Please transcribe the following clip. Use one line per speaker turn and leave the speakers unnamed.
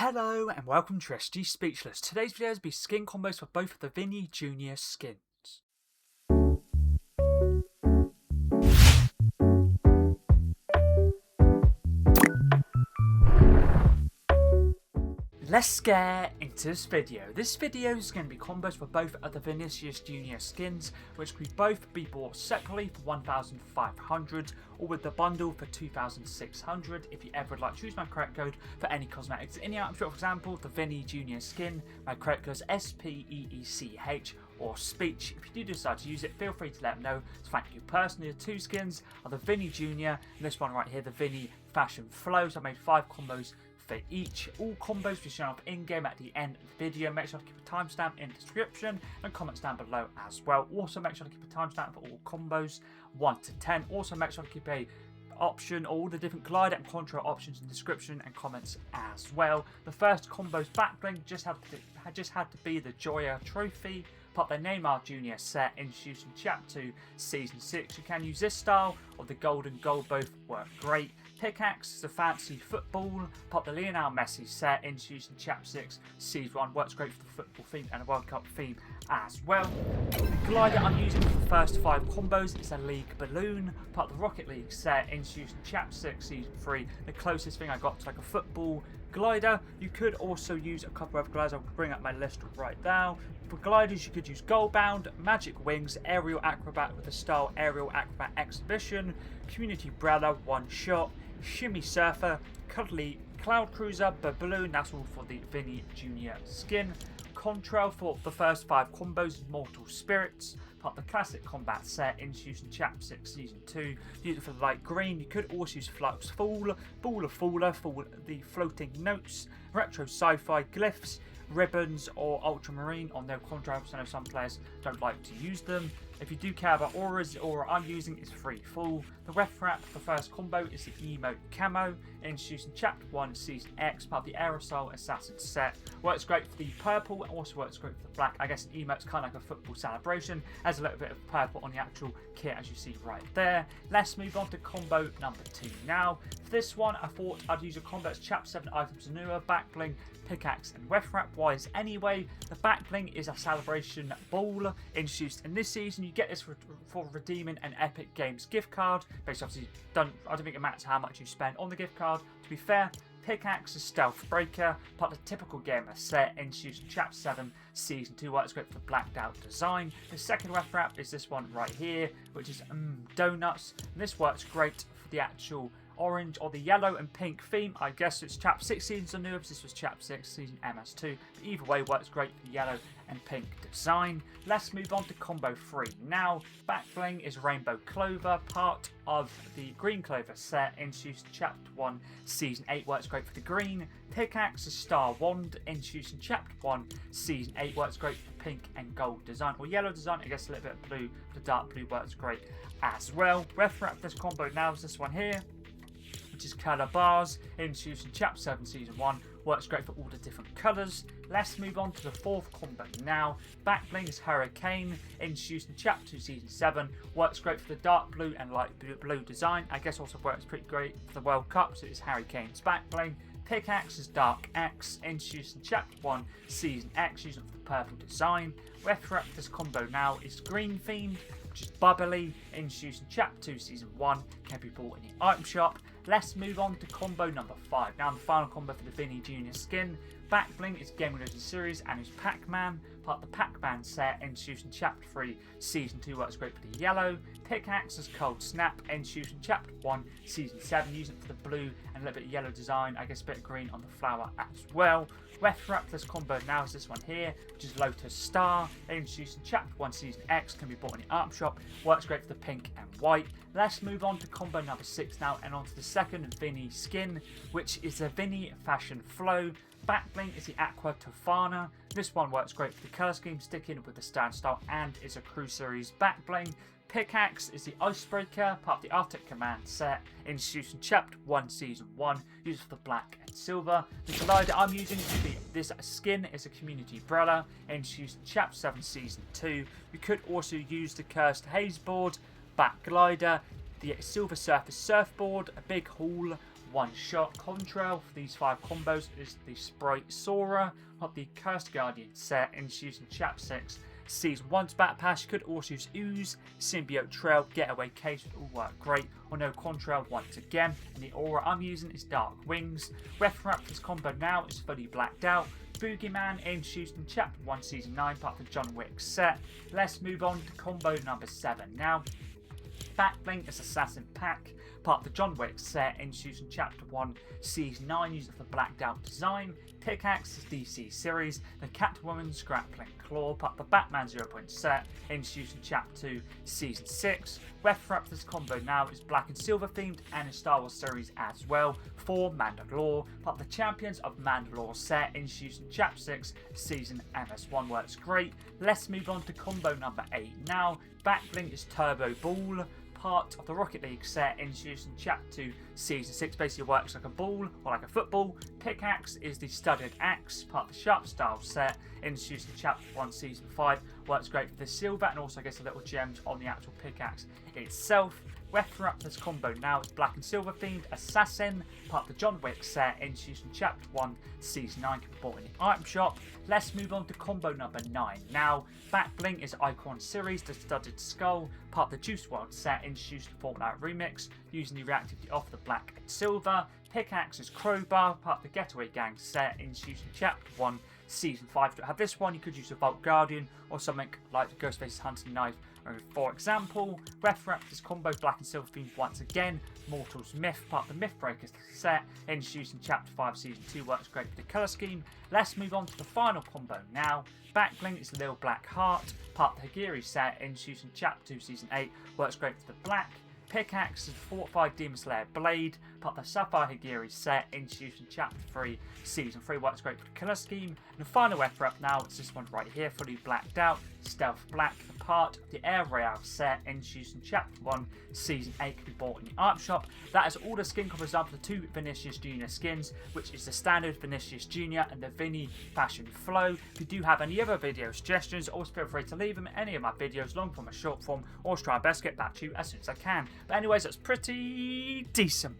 Hello and welcome to SG Speechless. Today's video will be skin combos for both of the Vini Jr skins. Let's get into this video. This video is going to be combos for both of the Vinicius Jr skins, which could both be bought separately for 1,500 or with the bundle for 2,600 if you ever would like to use my credit code for any cosmetics in the item shop. For example, the Vini Jr skin, my credit code is SPEECH or speech. If you do decide to use it, feel free to let me know. So thank you personally. The two skins are the Vini Jr and this one right here, the Vini Fashion Flow. So I made 5 combos for each. All combos will be shown off in-game at the end of the video. Make sure to keep a timestamp in the description and comments down below as well. Also make sure to keep a timestamp for all combos 1 to 10. Also make sure to keep a option, all the different glider and contrail options in the description and comments as well. The first combo's backbling just had to be the Joya trophy. Part of the Neymar Jr set introduced in Chapter 2 Season 6. You can use this style or the gold and gold, both work great. Pickaxe, the fancy football. Part of the Lionel Messi set introduced in Chapter 6 Season 1. Works great for the football theme and the World Cup theme as well. The glider I'm using for the first 5 combos is a League Balloon. Part of the Rocket League set introduced in Chapter 6 Season 3. The closest thing I got to like a football glider. You could also use a couple of gliders. I'll bring up my list right now. For gliders, you could use Goalbound, Magic Wings, Aerial Acrobat with the style Aerial Acrobat Exhibition, Community Brella, One Shot, Shimmy Surfer, Cuddly, Cloudcruiser, Bubbloon. That's all for the Vini Jr skin. Contrail for the first 5 combos is Mortal Spirits. Part of the classic combat set introduced in Chapter 6 Season 2. Use it for the light green. You could also use Flux Fall, Ball of Faller for the floating notes, Retro Sci-Fi Glyphs, Ribbons or Ultramarine on their contrails. I know some players don't like to use them. If you do care about auras, the aura I'm using is Free Fall. The ref wrap for the first combo is the Emote Camo, introduced in Chapter 1 Season X, part of the Aerosol Assassin set. Works great for the purple, and also works great for the black. I guess an emote's kind of like a football celebration. Has a little bit of purple on the actual kit, as you see right there. Let's move on to combo number 2 now. For this one, I thought I'd use a combo that's Chapter 7 items newer, backbling, pickaxe and ref wrap wise anyway. The backbling is a celebration ball introduced in this season. You get this for redeeming an Epic Games gift card. Basically, I don't think it matters how much you spend on the gift card. To be fair, Pickaxe is Stealth Breaker, part of the typical gamer set introduced in Chapter 7 Season 2. Works great for the blacked out design. The second ref wrap is this one right here, which is Donuts. And this works great for the actual orange or the yellow and pink theme. I guess it's Chapter 6 Seasons or newer, because this was Chapter 6 Season MS2. But either way, works great for the yellow and pink design. Let's move on to combo 3 now. Backbling is Rainbow Clover, part of the Green Clover set introduced in Chapter 1 Season 8. Works great for the green. Pickaxe is Star Wand, introduced in Chapter 1 Season 8. Works great for the pink and gold design or yellow design. I guess a little bit of blue. The dark blue works great as well. Ref wrap this combo now is this one here, which is Colour Bars, introduced in Chapter 7 Season 1. Works great for all the different colours. Let's move on to the 4th combo now. Backbling is Hurricane, introduced in Chapter 2 Season 7. Works great for the dark blue and light blue design. I guess also works pretty great for the World Cup, so it's Hurricane's backbling. Pickaxe is Dark X, introduced in Chapter 1 Season X, using for the purple design. Ref wrap this combo now is green themed, which is Bubbly, introduced in Chapter 2 Season 1, can be bought in the item shop. Let's move on to combo number 5. Now the final combo for the Vini Jr skin. Backbling is Game Legends series and is Pac-Man, part of the Pac-Man set introduced in Chapter 3 Season 2. Works great for the yellow. Pickaxe is Cold Snap, introduced in Chapter 1 Season 7, using it for the blue and a little bit of yellow design. I guess a bit of green on the flower as well. Ref wrap this combo now is this one here, which is Lotus Star, introduced in Chapter 1 Season X, can be bought in the item shop. Works great for the pink and white. Let's move on to combo number 6 now, and on to the second Vini skin, which is the Vini Fashion Flow. Backbling is the Aqua Tofana. This one works great for the colour scheme, sticking with the stand style, and is a Crew Series backbling. Pickaxe is the Icebreaker, part of the Arctic Command set, introduced in Chapter 1 Season 1, used for the black and silver. The glider I'm using to be this skin is a Community Brella, introduced in Chapter 7 Season 2. You could also use the cursed Hazeboard, Batglider, the Silver Surface Surfboard, a Big Haul, One Shot, Contrail. For these 5 combos is the Sprite Sora, not the Cursed Guardian set, introduced in Chap 6. Season 1's Battle Pass. You could also use Ooze, Symbiote Trail, Getaway Case, would all work great. Or no, Contrail once again. And the aura I'm using is Dark Wings. Raptor's combo now is fully blacked out. Boogeyman, introduced in Chapter 1 Season 9, part of the John Wick set. Let's move on to combo number 7 now. Backblings is Assassin Pack, part of the John Wick set, introduced in Chapter 1 Season 9 using the blacked out design. Pickaxe is DC series. The Catwoman's Grappling Claw, part of the Batman 0 Point set, introduced in Chapter 2 Season 6. Raptor's combo now is black and silver themed and in Star Wars series as well for Mandalore, part of the Champions of Mandalore set, introduced in Chapter 6 Season MS1, works great. Let's move on to combo number 8 now. Backblings is Turbo Ball, part of the Rocket League set, introduced in Chapter 2 Season 6, basically works like a ball or like a football. Pickaxe is the Studded Axe, part of the Sharp Style set, introduced in Chapter 1 Season 5, works great for the silver and also gets a little gems on the actual pickaxe itself. Raptor's combo now is black and silver themed Assassin, part of the John Wick set, introduced in Chapter 1 Season 9, can be bought in the item shop. Let's move on to combo number 9 now. Backbling is Icon series, the Studded Skull, part of the Juice WRLD set, introduced in Fortnite Remix, using the reactivity of the black and silver. Pickaxe is Crowbar, part of the Getaway Gang set, introduced in Chapter 1 Season 5. To have this one, you could use a Vault Guardian or something like the Ghostface's Hunting Knife, for example. Raptor's combo black and silver themed once again. Mortal's Myth, part of the Mythbreakers set, introduced in Chapter 5 Season 2, works great for the colour scheme. Let's move on to the final combo now. Backbling is Lil Black Heart, part of the Hagiri set, introduced in Chapter 2 Season 8, works great for the black. Pickaxe is Fortified Demon Slayer Blade, part of the Sapphire Hagiri set, introduced in Chapter 3 Season 3, works great for the colour scheme. And the final weapon up now is this one right here, fully blacked out, Stealth Black, part of the Air Royale set, introduced in Chapter 1 Season 8, can be bought in the art shop. That is all the skin combos done for the 2 Vinicius Jr skins, which is the standard Vinicius Jr and the Vini Fashion Flow. If you do have any other video suggestions, always feel free to leave them in any of my videos, long form or short form, or try my best to get back to you as soon as I can. But anyways, that's pretty decent.